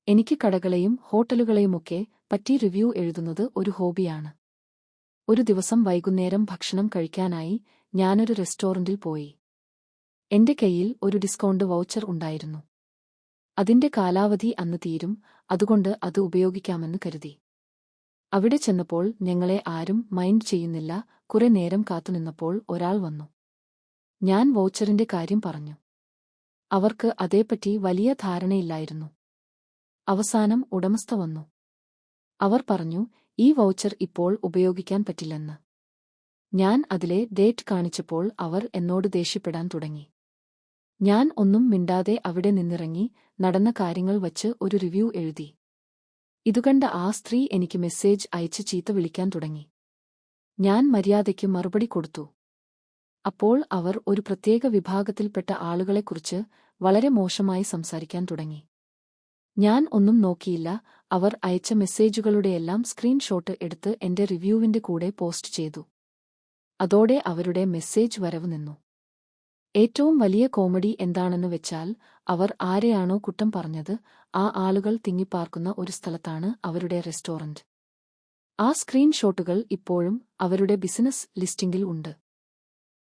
എനിക്ക് കടകളെയും ഹോട്ടലുകളെയുമൊക്കെ പറ്റി റിവ്യൂ എഴുതുന്നത് ഒരു ഹോബിയാണ്. ഒരു ദിവസം വൈകുന്നേരം ഭക്ഷണം കഴിക്കാനായി ഞാനൊരു റെസ്റ്റോറന്റിൽ പോയി. എന്റെ കയ്യിൽ ഒരു ഡിസ്കൗണ്ട് വൗച്ചർ ഉണ്ടായിരുന്നു. അതിന്റെ കാലാവധി അന്ന് തീരും, അതുകൊണ്ട് അത് ഉപയോഗിക്കാമെന്ന് കരുതി. അവിടെ ചെന്നപ്പോൾ ഞങ്ങളെ ആരും മൈൻഡ് ചെയ്യുന്നില്ല. കുറെ നേരം കാത്തുനിന്നപ്പോൾ ഒരാൾ വന്നു. ഞാൻ വൗച്ചറിന്റെ കാര്യം പറഞ്ഞു. അവർക്ക് അതേപ്പറ്റി വലിയ ധാരണയില്ലായിരുന്നു. അവസാനം ഉടമസ്ഥ വന്നു. അവർ പറഞ്ഞു, ഈ വൗച്ചർ ഇപ്പോൾ ഉപയോഗിക്കാൻ പറ്റില്ലെന്ന്. ഞാൻ അതിലെ ഡേറ്റ് കാണിച്ചപ്പോൾ അവർ എന്നോട് ദേഷ്യപ്പെടാൻ തുടങ്ങി. ഞാൻ ഒന്നും മിണ്ടാതെ അവിടെ നിന്നിറങ്ങി നടന്ന കാര്യങ്ങൾ വച്ച് ഒരു റിവ്യൂ എഴുതി. ഇതുകണ്ട ആ സ്ത്രീ എനിക്ക് മെസ്സേജ് അയച്ച് ചീത്ത വിളിക്കാൻ തുടങ്ങി. ഞാൻ മര്യാദയ്ക്ക് മറുപടി കൊടുത്തു. അപ്പോൾ അവർ ഒരു പ്രത്യേക വിഭാഗത്തിൽപ്പെട്ട ആളുകളെക്കുറിച്ച് വളരെ മോശമായി സംസാരിക്കാൻ തുടങ്ങി. ഞാൻ ഒന്നും നോക്കിയില്ല. അവർ അയച്ച മെസ്സേജുകളുടെയെല്ലാം സ്ക്രീൻഷോട്ട് എടുത്ത് എന്റെ റിവ്യൂവിന്റെ കൂടെ പോസ്റ്റ് ചെയ്തു. അതോടെ അവരുടെ മെസ്സേജ് വരവ് നിന്നു. ഏറ്റവും വലിയ കോമഡി എന്താണെന്ന് വെച്ചാൽ, അവർ ആരെയാണോ കുറ്റം പറഞ്ഞത്, ആ ആളുകൾ തിങ്ങിപ്പാർക്കുന്ന ഒരു സ്ഥലത്താണ് അവരുടെ റെസ്റ്റോറന്റ്. ആ സ്ക്രീൻഷോട്ടുകൾ ഇപ്പോഴും അവരുടെ ബിസിനസ് ലിസ്റ്റിംഗിൽ ഉണ്ട്.